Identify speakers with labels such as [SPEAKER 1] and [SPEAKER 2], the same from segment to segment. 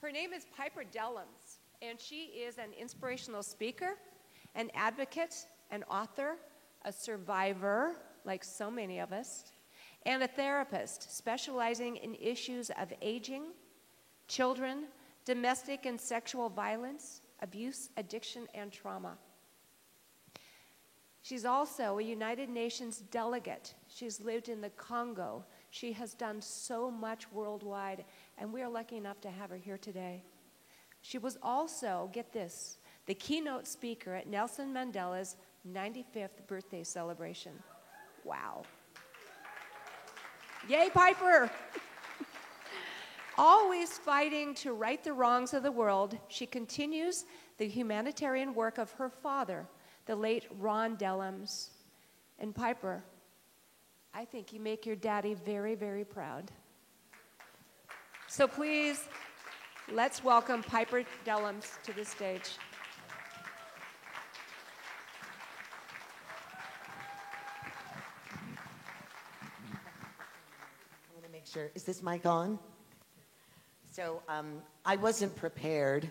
[SPEAKER 1] Her name is Piper Dellums, and she is an inspirational speaker, an advocate, an author, a survivor, like so many of us, and a therapist specializing in issues of aging, children, domestic and sexual violence, abuse, addiction, and trauma. She's also a United Nations delegate. She's lived in the Congo. She has done so much worldwide, and we are lucky enough to have her here today. She was also, get this, the keynote speaker at Nelson Mandela's 95th birthday celebration. Wow. Yay, Piper! Always fighting to right the wrongs of the world, she continues the humanitarian work of her father, the late Ron Dellums. And Piper, I think you make your daddy very, very proud. So please, let's welcome Piper Dellums to the stage.
[SPEAKER 2] I want to make sure, is this mic on? So I wasn't prepared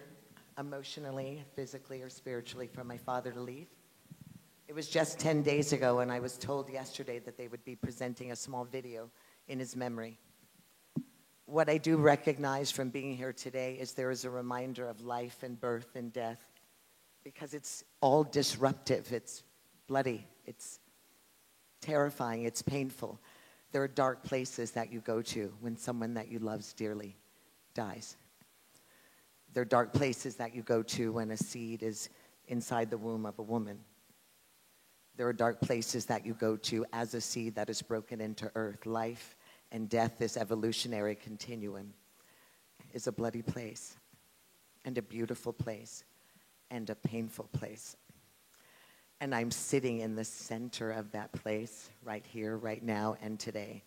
[SPEAKER 2] emotionally, physically, or spiritually for my father to leave. It was just 10 days ago, and I was told yesterday that they would be presenting a small video in his memory. What I do recognize from being here today is there is a reminder of life and birth and death, because it's all disruptive, it's bloody, it's terrifying, it's painful. There are dark places that you go to when someone that you love dearly dies. There are dark places that you go to when a seed is inside the womb of a woman. There are dark places that you go to as a seed that is broken into earth. Life and death, this evolutionary continuum, is a bloody place, and a beautiful place, and a painful place. And I'm sitting in the center of that place, right here, right now, and today.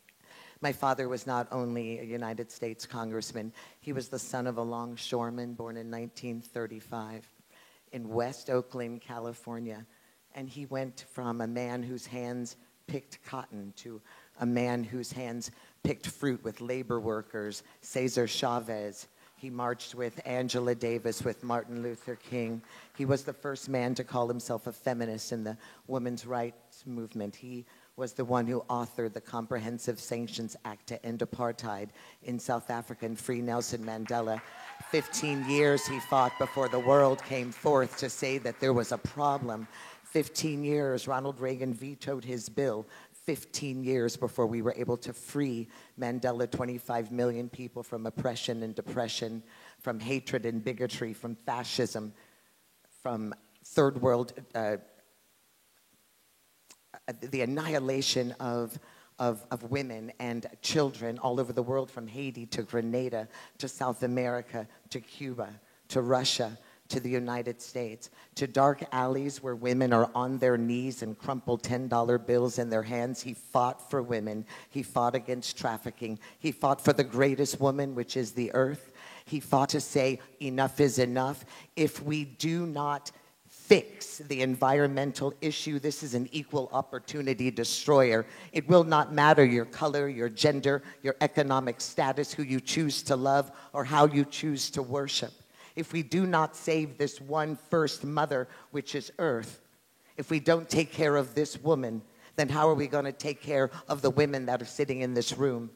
[SPEAKER 2] My father was not only a United States congressman, he was the son of a longshoreman born in 1935 in West Oakland, California. And he went from a man whose hands picked cotton to a man whose hands picked fruit with labor workers, Cesar Chavez. He marched with Angela Davis, with Martin Luther King. He was the first man to call himself a feminist in the women's rights movement. He was the one who authored the Comprehensive Sanctions Act to end apartheid in South Africa and free Nelson Mandela. 15 years he fought before the world came forth to say that there was a problem. 15 years, Ronald Reagan vetoed his bill. 15 years before we were able to free Mandela, 25 million people from oppression and depression, from hatred and bigotry, from fascism, from third world, the annihilation of women and children all over the world, from Haiti to Grenada to South America to Cuba to Russia to the United States, to dark alleys where women are on their knees and crumpled $10 bills in their hands. He fought for women. He fought against trafficking. He fought for the greatest woman, which is the earth. He fought to say enough is enough. If we do not fix the environmental issue, this is an equal opportunity destroyer. It will not matter your color, your gender, your economic status, who you choose to love, or how you choose to worship. If we do not save this one first mother, which is earth, if we don't take care of this woman, then how are we going to take care of the women that are sitting in this room,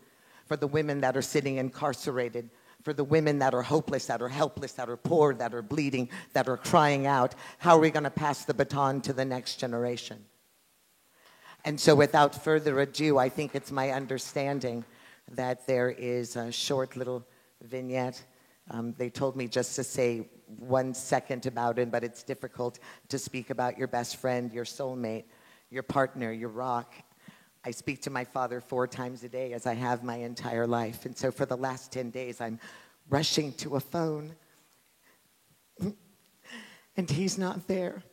[SPEAKER 2] for the women that are sitting incarcerated, for the women that are hopeless, that are helpless, that are poor, that are bleeding, that are crying out? How are we going to pass the baton to the next generation? And so without further ado, I think it's my understanding that there is a short little vignette. They told me just to say 1 second about him, but it's difficult to speak about your best friend, your soulmate, your partner, your rock. I speak to my father 4 times a day, as I have my entire life. And so for the last 10 days, I'm rushing to a phone, and he's not there.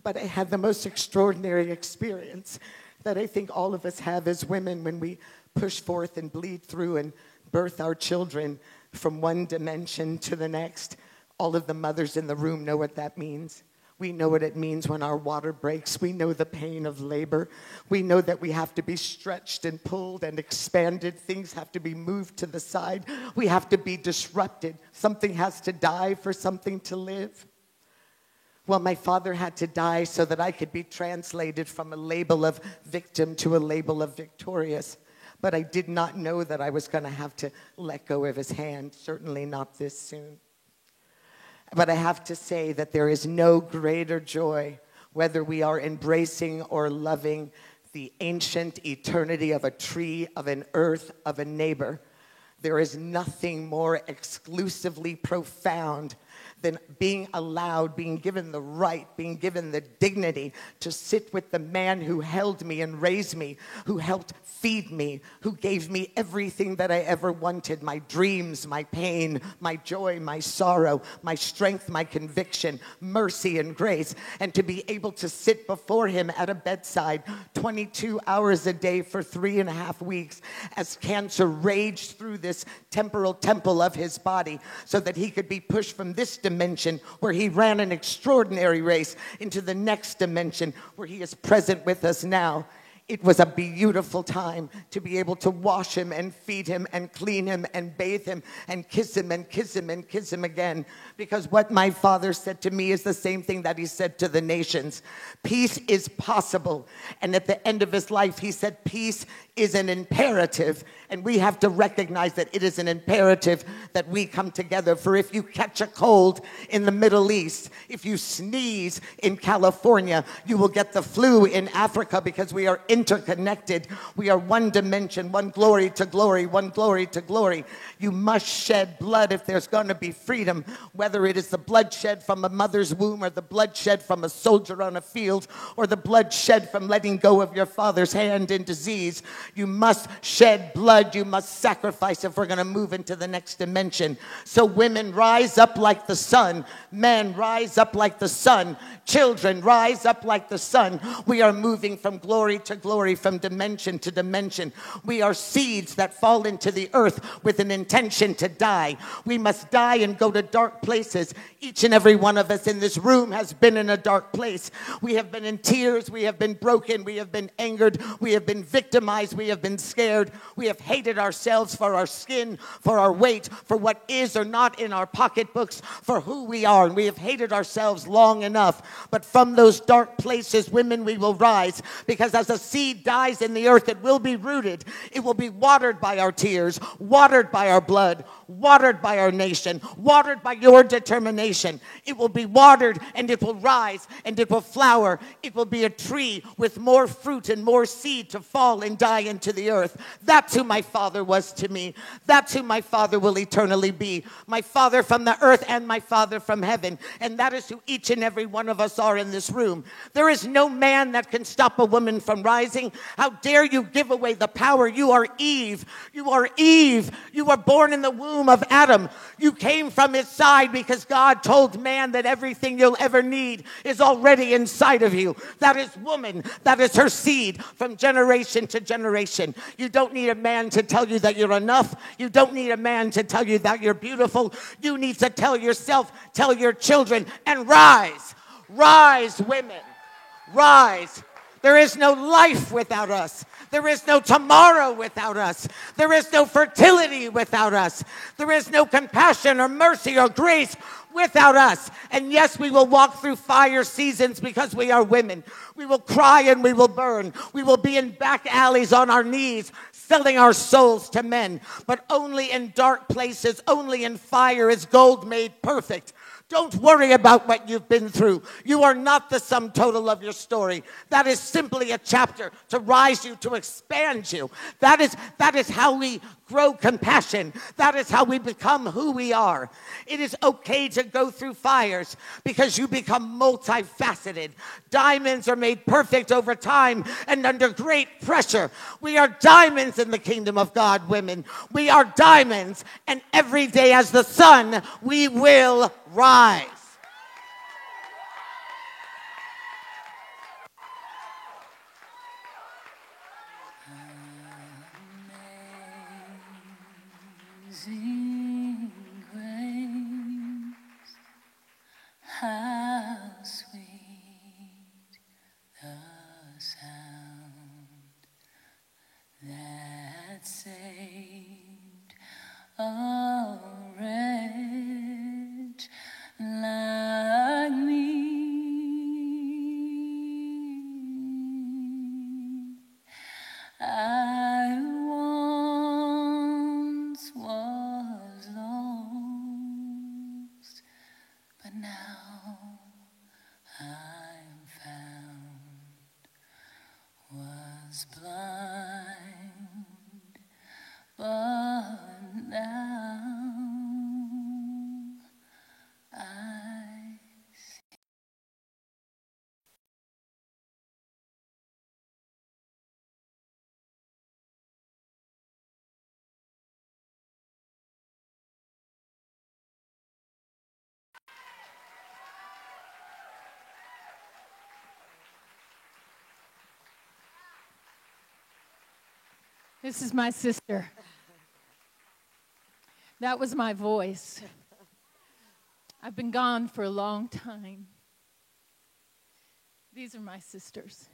[SPEAKER 2] But I had the most extraordinary experience that I think all of us have as women when we push forth and bleed through and birth our children from one dimension to the next. All of the mothers in the room know what that means. We know what it means when our water breaks. We know the pain of labor. We know that we have to be stretched and pulled and expanded. Things have to be moved to the side. We have to be disrupted. Something has to die for something to live. Well, my father had to die so that I could be translated from a label of victim to a label of victorious. But I did not know that I was going to have to let go of his hand, certainly not this soon. But I have to say that there is no greater joy, whether we are embracing or loving the ancient eternity of a tree, of an earth, of a neighbor. There is nothing more exclusively profound than being allowed, being given the right, being given the dignity to sit with the man who held me and raised me, who helped feed me, who gave me everything that I ever wanted, my dreams, my pain, my joy, my sorrow, my strength, my conviction, mercy and grace, and to be able to sit before him at a bedside 22 hours a day for 3.5 weeks as cancer raged through this temporal temple of his body so that he could be pushed from this dimension where he ran an extraordinary race into the next dimension where he is present with us now. It was a beautiful time to be able to wash him and feed him and clean him and bathe him and kiss him and kiss him and kiss him again. Because what my father said to me is the same thing that he said to the nations. Peace is possible. And at the end of his life, he said peace is an imperative. And we have to recognize that it is an imperative that we come together. For if you catch a cold in the Middle East, if you sneeze in California, you will get the flu in Africa because we are interconnected. We are one dimension, one glory to glory, one glory to glory. You must shed blood if there's going to be freedom, whether it is the blood shed from a mother's womb or the blood shed from a soldier on a field or the blood shed from letting go of your father's hand in disease. You must shed blood. You must sacrifice if we're going to move into the next dimension. So women, rise up like the sun. Men, rise up like the sun. Children, rise up like the sun. We are moving from glory to glory, from dimension to dimension. We are seeds that fall into the earth with an intention to die. We must die and go to dark places. Each and every one of us in this room has been in a dark place. We have been in tears. We have been broken. We have been angered. We have been victimized. We have been scared. We have hated ourselves for our skin, for our weight, for what is or not in our pocketbooks, for who we are. And we have hated ourselves long enough. But from those dark places, women, we will rise. Because as a seed dies in the earth, it will be rooted. It will be watered by our tears, watered by our blood, watered by our nation, watered by your determination. It will be watered and it will rise and it will flower. It will be a tree with more fruit and more seed to fall and die into the earth. That's who my father was to me. That's who my father will eternally be. My father from the earth and my father from heaven. And that is who each and every one of us are in this room. There is no man that can stop a woman from rising. How dare you give away the power? You are Eve. You are Eve. You were born in the womb of Adam. You came from his side because God told man that everything you'll ever need is already inside of you. That is woman. That is her seed from generation to generation. You don't need a man to tell you that you're enough. You don't need a man to tell you that you're beautiful. You need to tell yourself, tell your children, and rise. Rise, women. Rise. There is no life without us. There is no tomorrow without us. There is no fertility without us. There is no compassion or mercy or grace without us. And yes, we will walk through fire seasons because we are women. We will cry and we will burn. We will be in back alleys on our knees, selling our souls to men. But only in dark places, only in fire is gold made perfect. Don't worry about what you've been through. You are not the sum total of your story. That is simply a chapter to rise you, to expand you. That is how we grow compassion. That is how we become who we are. It is okay to go through fires because you become multifaceted. Diamonds are made perfect over time and under great pressure. We are diamonds in the kingdom of God, women. We are diamonds, and every day as the sun, we will rise.
[SPEAKER 3] Amazing grace, how sweet had saved a wretch like me. I once was lost, but now I'm found. Was blind, but now I see.
[SPEAKER 4] This is my sister. That was my voice. I've been gone for a long time. These are my sisters.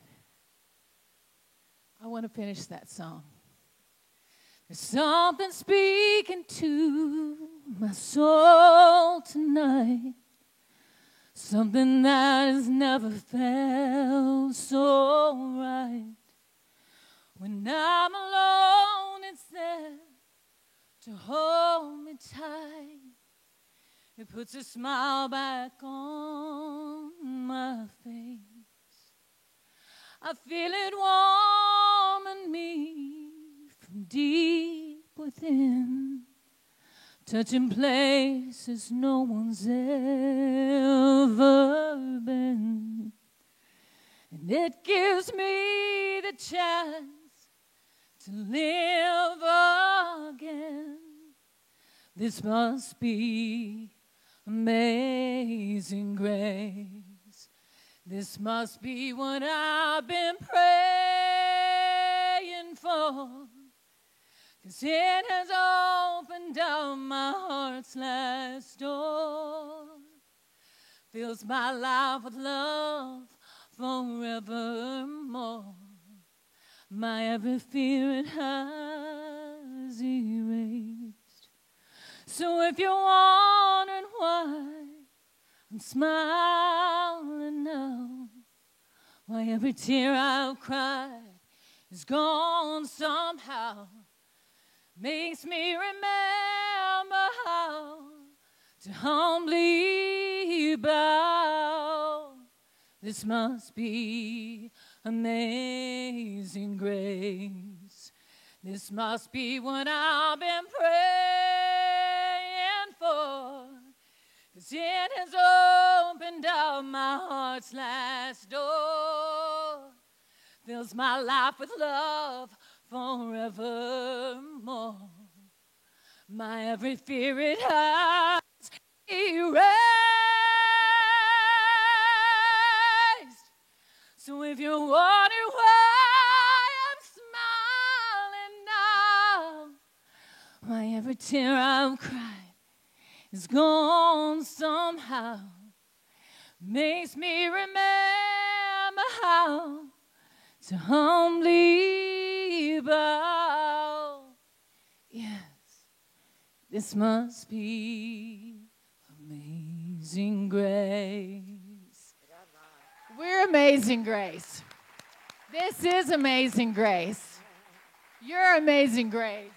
[SPEAKER 4] I want to finish that song. There's something speaking to my soul tonight. Something that has never felt so right. When I'm alone, it's there to hold me tight. It puts a smile back on my face. I feel it warm in me from deep within, touching places no one's ever been. And it gives me the chance to live again. This must be amazing grace. This must be what I've been praying for, 'cause it has opened up my heart's last door, fills my life with love forevermore. My every fear it has erased. So if you're wondering why I'm smiling now, why every tear I've cried is gone somehow, makes me remember how to humbly bow. This must be amazing grace. This must be what I've been praying for, 'cause it has opened up my heart's last door, fills my life with love forevermore. My every fear it has erased. So if you're wondering why I'm smiling now, why every tear I've cried is gone somehow, makes me remember how to humbly bow. Yes, this must be amazing grace. We're Amazing Grace. This is Amazing Grace. You're Amazing Grace.